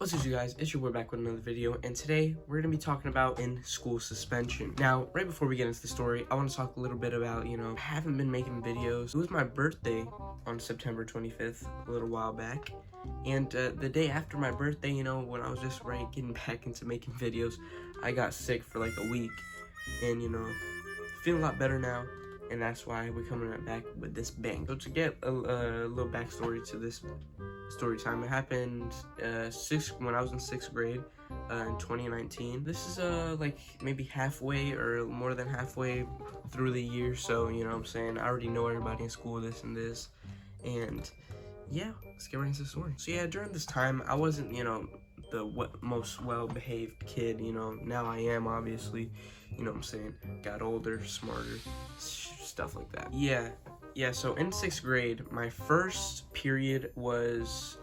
What's up, you guys? It's your boy back with another video, and today we're gonna be talking about in-school suspension. Now, right before we get into the story, I want to talk a little bit about, I haven't been making videos. It was my birthday on September 25th, a little while back, and the day after my birthday, when I was just getting back into making videos, I got sick for like a week, and feeling a lot better now. And that's why we're coming right back with this bang. So to get a little backstory to this story time, it happened when I was in 6th grade in 2019. This is like maybe halfway or more than halfway through the year, so you know what I'm saying, I already know everybody in school, this and this, and yeah, let's get right into the story. So yeah, during this time I wasn't the most well-behaved kid. Now I am, obviously, what I'm saying, got older, smarter, stuff like that. Yeah, so in 6th grade, my first period was,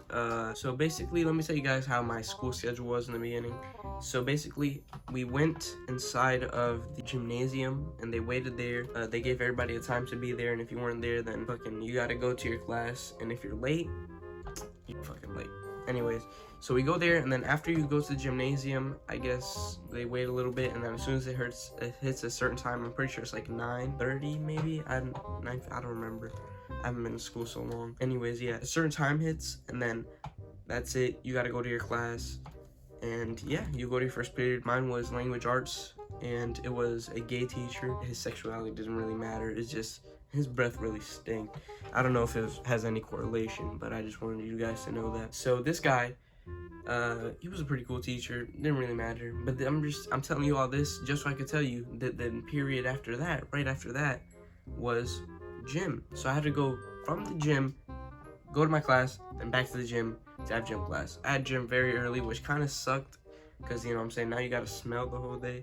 so basically, let me tell you guys how my school schedule was in the beginning. So basically, we went inside of the gymnasium, and they waited there. They gave everybody a time to be there, and if you weren't there, then fucking, you gotta go to your class, and if you're late, you're fucking late. Anyways, so we go there, and then after you go to the gymnasium, I guess they wait a little bit, and then as soon as it hits a certain time, I'm pretty sure it's like 9:30 maybe. I don't remember. I haven't been in school so long. Anyways, yeah, a certain time hits, and then that's it. You gotta go to your class, and yeah, you go to your first period. Mine was language arts, and it was a gay teacher. His sexuality doesn't really matter. It's just his breath really stank. I don't know if it has any correlation, but I just wanted you guys to know that. So this guy, he was a pretty cool teacher. Didn't really matter. But I'm telling you all this just so I could tell you that the period after that, right after that, was gym. So I had to go from the gym, go to my class, then back to the gym to have gym class. I had gym very early, which kind of sucked, because you know what I'm saying, now you gotta smell the whole day.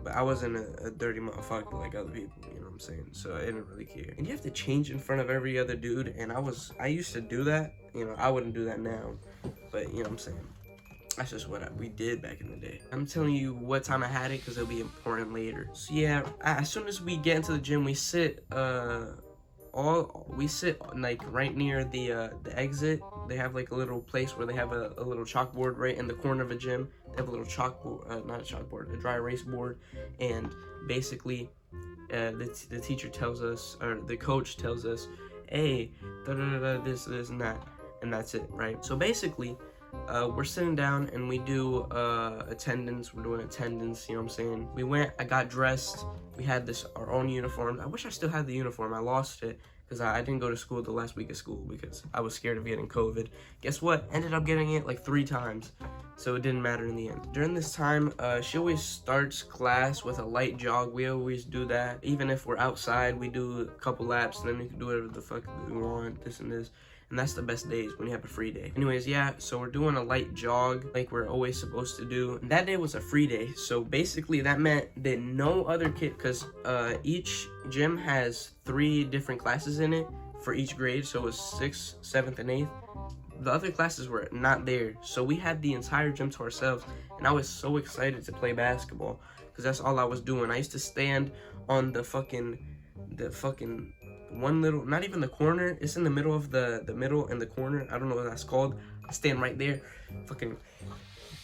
But I wasn't a dirty motherfucker like other people, you know what I'm saying? So I didn't really care. And you have to change in front of every other dude, and I used to do that. I wouldn't do that now, but you know what I'm saying? That's just what we did back in the day. I'm telling you what time I had it because it'll be important later. So yeah, as soon as we get into the gym, we sit like right near the exit. They have like a little place where they have a little chalkboard right in the corner of a gym. They have a little chalkboard, not a chalkboard, a dry erase board, and basically the teacher tells us, or the coach tells us, hey, this and that, and that's it, right? So basically, we're sitting down and we do attendance. We're doing attendance, you know what I'm saying? We went, I got dressed, we had our own uniform. I wish I still had the uniform. I lost it because I didn't go to school the last week of school because I was scared of getting COVID. Guess what? Ended up getting it like 3 times, so it didn't matter in the end. During this time, she always starts class with a light jog. We always do that. Even if we're outside, we do a couple laps, and then we can do whatever the fuck we want, this and this. And that's the best days, when you have a free day. Anyways, yeah, so we're doing a light jog like we're always supposed to do. And that day was a free day, so basically that meant that no other kid, because each gym has 3 different classes in it for each grade, so it was 6th, 7th, and 8th. The other classes were not there, so we had the entire gym to ourselves, and I was so excited to play basketball, because that's all I was doing. I used to stand on the fucking one little, not even the corner, it's in the middle of the middle and the corner, I don't know what that's called. I stand right there, fucking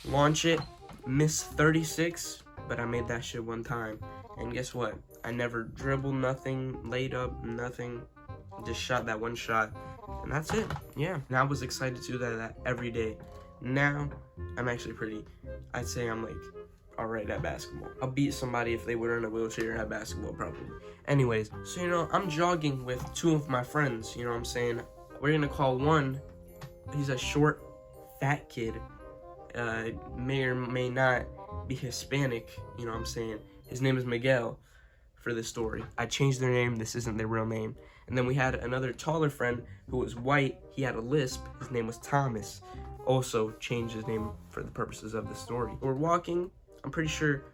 launch it, miss 36, but I made that shit one time. And guess what? I never dribbled nothing, laid up nothing, just shot that one shot, and that's it. Yeah, and I was excited to do that every day. Now I'm actually I'd say I'm like alright at basketball. I'll beat somebody if they were in a wheelchair at basketball, probably. Anyways, so I'm jogging with 2 of my friends, you know what I'm saying? We're gonna call one, he's a short, fat kid, may or may not be Hispanic, you know what I'm saying? His name is Miguel for this story. I changed their name, this isn't their real name. And then we had another taller friend who was white, he had a lisp, his name was Thomas. Also changed his name for the purposes of the story. We're walking, I'm pretty sure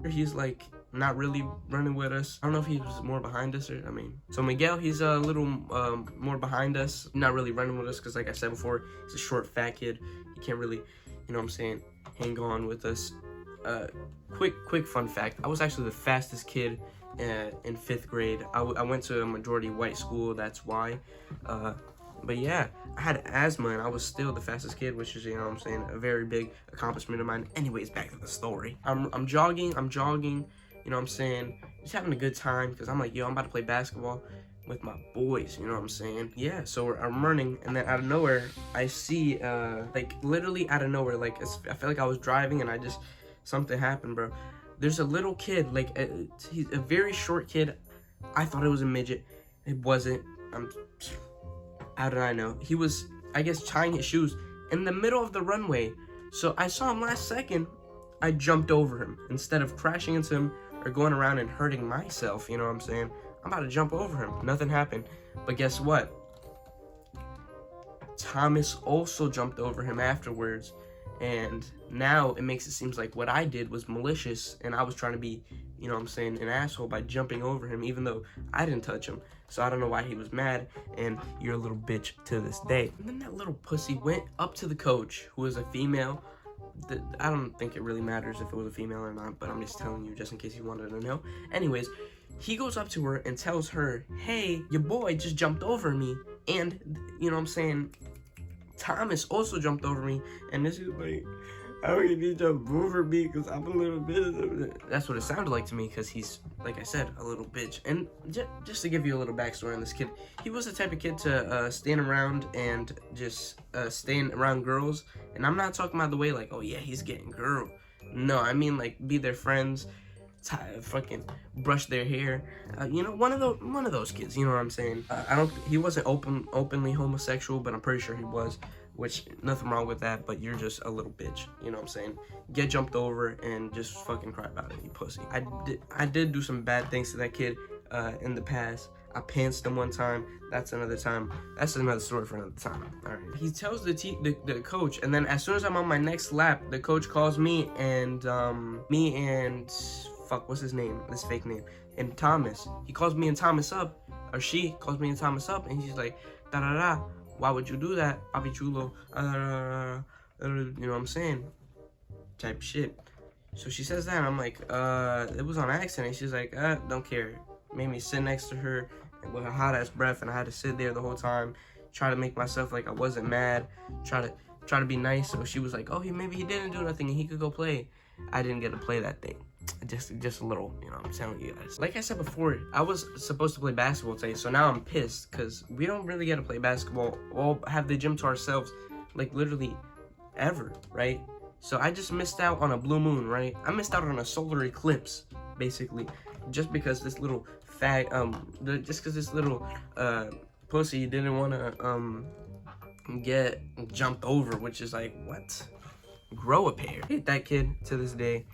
he's like not really running with us. I don't know if he was more behind us or, so Miguel, he's a little more behind us, not really running with us because like I said before, he's a short fat kid. He can't really, you know what I'm saying, hang on with us. Quick fun fact, I was actually the fastest kid in 5th grade. I went to a majority white school, that's why. But yeah, I had asthma and I was still the fastest kid, which is, you know what I'm saying, a very big accomplishment of mine. Anyways, back to the story. I'm jogging, you know what I'm saying, just having a good time, because I'm like, yo, I'm about to play basketball with my boys, you know what I'm saying? Yeah, so I'm running, and then out of nowhere, I see, like, literally out of nowhere, like, I felt like I was driving, and something happened, bro. There's a little kid, like, he's a very short kid. I thought it was a midget. It wasn't. How did I know? He was, I guess, tying his shoes in the middle of the runway. So I saw him last second. I jumped over him instead of crashing into him or going around and hurting myself. You know what I'm saying? I'm about to jump over him. Nothing happened. But guess what? Thomas also jumped over him afterwards. And now it makes it seem like what I did was malicious, and I was trying to be, you know what I'm saying, an asshole by jumping over him, even though I didn't touch him. So I don't know why he was mad, and you're a little bitch to this day. And then that little pussy went up to the coach, who was a female. I don't think it really matters if it was a female or not, but I'm just telling you just in case you wanted to know. Anyways, he goes up to her and tells her, hey, your boy just jumped over me, and, you know what I'm saying, Thomas also jumped over me, and this is like, how can he jump over me? Because I'm a little bitch. That's what it sounded like to me, because he's, like I said, a little bitch. And just to give you a little backstory on this kid, he was the type of kid to stand around and just stand around girls. And I'm not talking about the way like, oh yeah, he's getting girl. No, I mean like be their friends, fucking brush their hair. You know, one of those kids. You know what I'm saying? He wasn't openly homosexual, but I'm pretty sure he was. Which, nothing wrong with that, but you're just a little bitch, you know what I'm saying? Get jumped over and just fucking cry about it, you pussy. I did do some bad things to that kid in the past. I pantsed him one time. That's another time. That's another story for another time. All right. He tells the coach, and then as soon as I'm on my next lap, the coach calls me and fuck, what's his name? This fake name. And Thomas. He calls me and Thomas up, or she calls me and Thomas up, and she's like, da da da. Why would you do that, Papi Chulo? You know what I'm saying? Type shit. So she says that, and I'm like, it was on accident. She's like, don't care. Made me sit next to her with her hot ass breath, and I had to sit there the whole time, try to make myself like I wasn't mad, try to be nice. So she was like, oh, maybe he didn't do nothing and he could go play. I didn't get to play that thing. Just a little, you know, I'm telling you guys. Like I said before, I was supposed to play basketball today, so now I'm pissed because we don't really get to play basketball or have the gym to ourselves, like literally ever, right? So I just missed out on a blue moon, right? I missed out on a solar eclipse, basically, just because this little pussy didn't want to get jumped over, which is like, what? Grow a pair. I hate that kid to this day.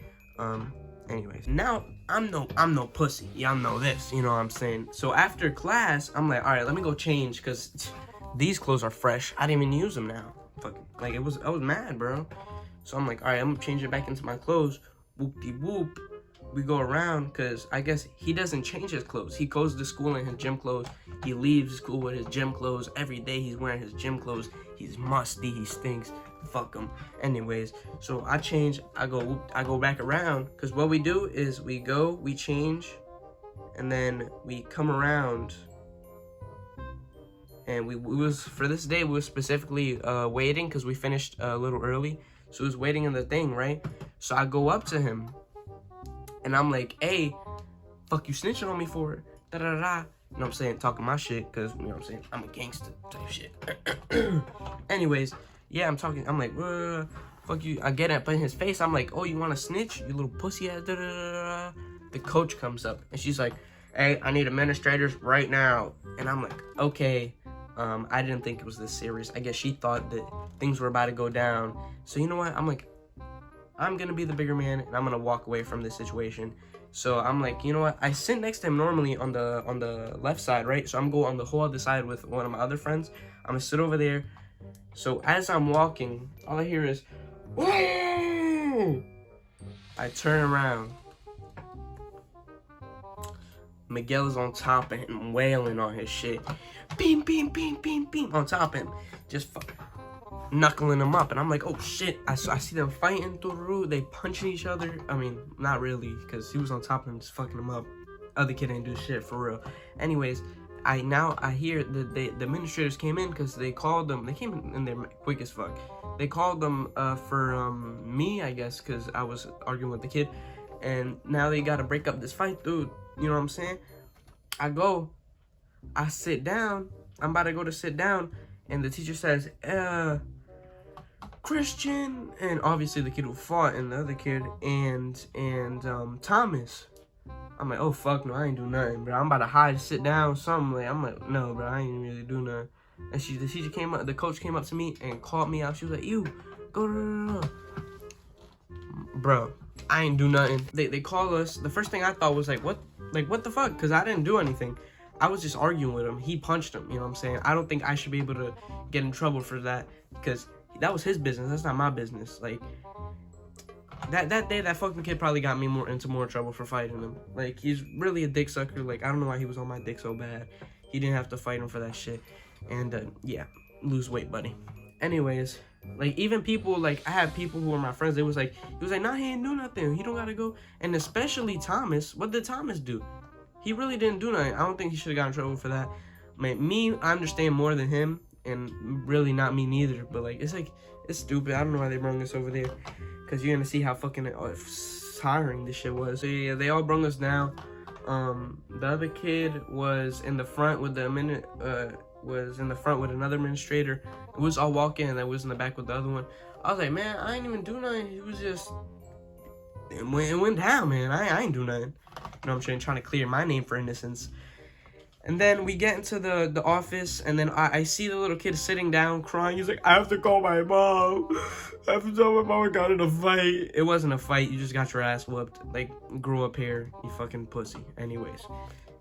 Anyways, now I'm no pussy. Y'all know this, you know what I'm saying? So after class, I'm like, all right, let me go change, because these clothes are fresh. I didn't even use them now. Fucking, like, I was mad, bro. So I'm like, all right, I'm gonna change it back into my clothes. Whoop-de-whoop. We go around, because I guess he doesn't change his clothes. He goes to school in his gym clothes. He leaves school with his gym clothes. Every day he's wearing his gym clothes. He's musty, he stinks. Fuck him. Anyways, so I change, I go back around, because what we do is we change, and then we come around, and for this day, we were specifically waiting, because we finished a little early, so we was waiting in the thing, right? So I go up to him, and I'm like, hey, fuck you snitching on me for, da-da-da-da. You know what I'm saying? Talking my shit, because, you know what I'm saying? I'm a gangster type shit. Anyways, yeah, I'm like, fuck you. I get up in his face. I'm like, oh, you want to snitch? You little pussy ass. The coach comes up, and she's like, hey, I need administrators right now. And I'm like, okay. I didn't think it was this serious. I guess she thought that things were about to go down. So you know what? I'm like, I'm going to be the bigger man, and I'm going to walk away from this situation. So I'm like, you know what? I sit next to him normally on the left side, right? So I'm going on the whole other side with one of my other friends. I'm going to sit over there. So as I'm walking, all I hear is, whoa! I turn around. Miguel is on top of him, wailing on his shit. Beam, beam, beam, beam, beam. On top of him. Just knuckling him up. And I'm like, oh shit. I see them fighting through the roof. They punching each other. I mean, not really, because he was on top of him, just fucking him up. Other kid ain't do shit, for real. Anyways, I hear that the administrators came in because they called them. They came in there quick as fuck. They called them for me, I guess, because I was arguing with the kid, and now they gotta break up this fight, dude. You know what I'm saying? I sit down. I'm about to go to sit down, and the teacher says, Christian, and obviously the kid who fought and the other kid and Thomas. I'm like, oh fuck no, I ain't do nothing, bro. I'm about to hide, sit down, something. Like, I'm like, no, bro, I ain't really do nothing. And the teacher came up, the coach came up to me and called me out. She was like, you go, no. Bro, I ain't do nothing. They call us. The first thing I thought was like, what the fuck? Because I didn't do anything. I was just arguing with him. He punched him. You know what I'm saying? I don't think I should be able to get in trouble for that because that was his business. That's not my business. Like, that day, that fucking kid probably got me into more trouble for fighting him. Like, he's really a dick sucker. Like, I don't know why he was on my dick so bad. He didn't have to fight him for that shit. And, yeah, lose weight, buddy. Anyways, like, even people, like, I had people who were my friends. He was like, nah, he didn't do nothing. He don't gotta go. And especially Thomas. What did Thomas do? He really didn't do nothing. I don't think he should have gotten in trouble for that. Man, me, I understand more than him. And really not me neither. But, like, it's stupid. I don't know why they brought us over there. Because you're going to see how fucking tiring this shit was. So, yeah, they all brought us down. The other kid was in the front with another administrator. It was all walking, and I was in the back with the other one. I was like, man, I ain't even do nothing. It was just, it went down, man. I ain't do nothing. You know what I'm saying? Trying to clear my name for innocence. And then we get into the office, and then I see the little kid sitting down crying. He's like, I have to call my mom. I have to tell my mom I got in a fight. It wasn't a fight. You just got your ass whooped. Like, grow up here, you fucking pussy. Anyways,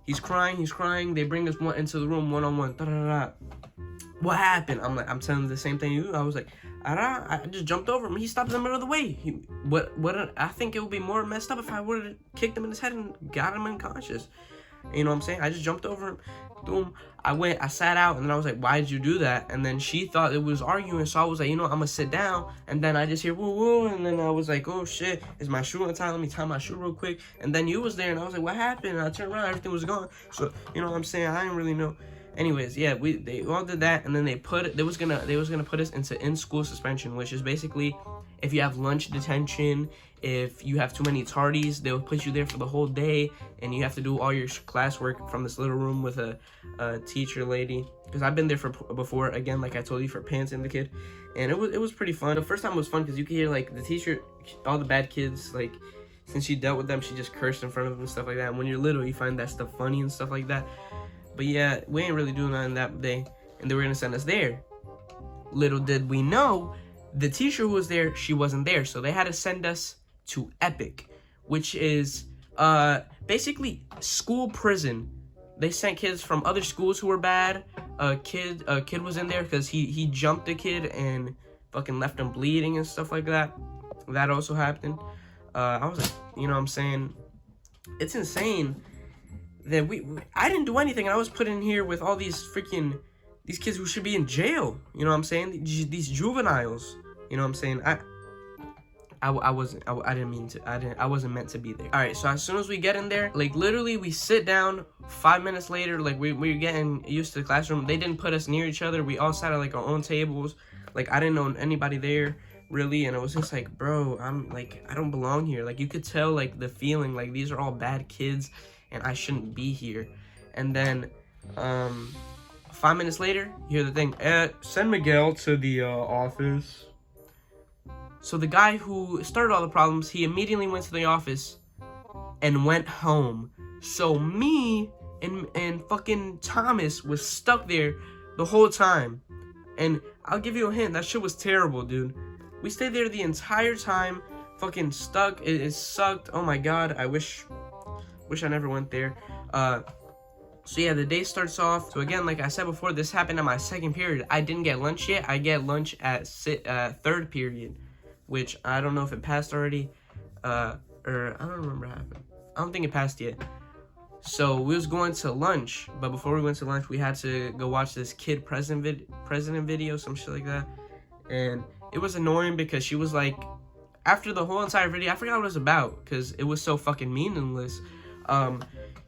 he's crying. They bring us into the room one-on-one. What happened? I'm telling him the same thing you. I was like, I just jumped over him. He stopped in the middle of the way. I think it would be more messed up if I would have kicked him in his head and got him unconscious. You know what I'm saying? I just jumped over him. Boom. I sat out, and then I was like, why did you do that? And then she thought it was arguing, so I was like, I'm going to sit down. And then I just hear woo woo, and then I was like, oh shit, is my shoe untied? Let me tie my shoe real quick. And then you was there, and I was like, what happened? And I turned around, everything was gone. So, you know what I'm saying? I didn't really know. Anyways, yeah, they all did that, and then they was gonna put us into in-school suspension, which is basically if you have lunch detention, if you have too many tardies, they'll put you there for the whole day, and you have to do all your classwork from this little room with a teacher lady. Because I've been there before, again, like I told you, for Pants and the kid, and it was pretty fun. The first time was fun because you could hear like the teacher, all the bad kids, like since she dealt with them, she just cursed in front of them and stuff like that. And when you're little, you find that stuff funny and stuff like that. But yeah, we ain't really doing nothing that day, and they were gonna send us there. Little did we know, the teacher who was there, she wasn't there, so they had to send us to Epic, which is basically school prison. They sent kids from other schools who were bad. A kid was in there because he jumped a kid and fucking left him bleeding and stuff like that. That also happened. I was like, you know what I'm saying? It's insane that I didn't do anything, and I was put in here with all these kids who should be in jail. You know what I'm saying? These juveniles. You know what I'm saying? I wasn't meant to be there. All right, so as soon as we get in there, like literally we sit down. 5 minutes later, like we're getting used to the classroom. They didn't put us near each other. We all sat at like our own tables. Like I didn't know anybody there really, and it was just like, bro, I'm like, I don't belong here. Like you could tell like the feeling, like these are all bad kids and I shouldn't be here. And then 5 minutes later, you hear the thing, send Miguel to the office. So the guy who started all the problems, he immediately went to the office and went home. So me and fucking Thomas was stuck there the whole time. And I'll give you a hint, that shit was terrible, dude. We stayed there the entire time, fucking stuck. It sucked. Oh my god, I wish I never went there. So yeah, the day starts off. So again, like I said before, this happened at my second period. I didn't get lunch yet. I get lunch at third period, which I don't know if it passed already, or I don't remember what happened. I don't think it passed yet. So we was going to lunch, but before we went to lunch, we had to go watch this kid president video, some shit like that. And it was annoying because she was like, after the whole entire video, I forgot what it was about because it was so fucking meaningless.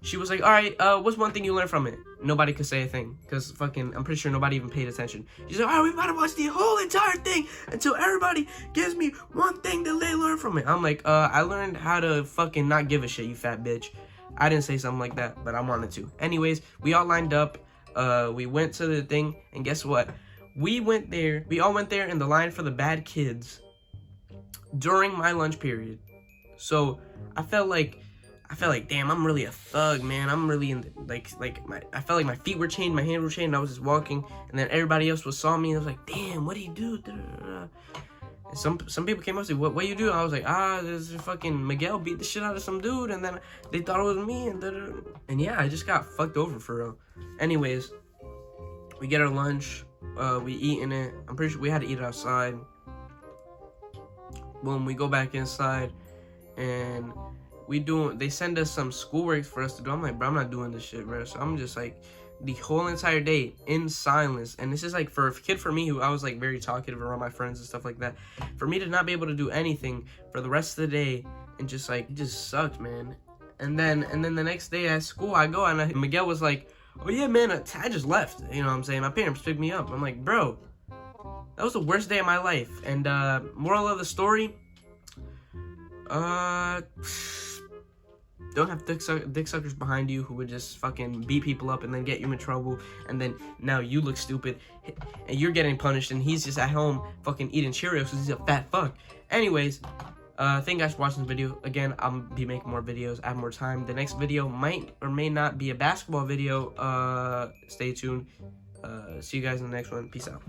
she was like, all right, what's one thing you learned from it? Nobody could say a thing, because fucking, I'm pretty sure nobody even paid attention. She's like, all right, we about to watch the whole entire thing until everybody gives me one thing that they learned from it. I'm like, I learned how to fucking not give a shit, you fat bitch. I didn't say something like that, but I wanted to. Anyways, we all lined up, we went to the thing, and guess what? We all went there in the line for the bad kids during my lunch period. So I felt like, damn, I'm really a thug, man. I'm really in I felt like my feet were chained, my hands were chained, and I was just walking, and then everybody else saw me, and I was like, damn, what do you do? And some people came up and said, what you do? I was like, there's fucking Miguel beat the shit out of some dude, and then they thought it was me, and yeah, I just got fucked over for real. Anyways, we get our lunch, we eat in it. I'm pretty sure we had to eat it outside. Boom, we go back inside, and they send us some schoolwork for us to do. I'm like, bro, I'm not doing this shit, bro. So I'm just like, the whole entire day in silence. And this is like, for a kid for me, who I was like very talkative around my friends and stuff like that, for me to not be able to do anything for the rest of the day, and just like, it just sucked, man. And then the next day at school, I go, and Miguel was like, oh yeah, man, I just left. You know what I'm saying? My parents picked me up. I'm like, bro, that was the worst day of my life. And moral of the story, don't have dick suckers behind you who would just fucking beat people up and then get you in trouble, and then now you look stupid and you're getting punished, and he's just at home fucking eating Cheerios because he's a fat fuck. Anyways, thank you guys for watching this video. Again, I'll be making more videos. I have more time. The next video might or may not be a basketball video. Stay tuned. See you guys in the next one. Peace out.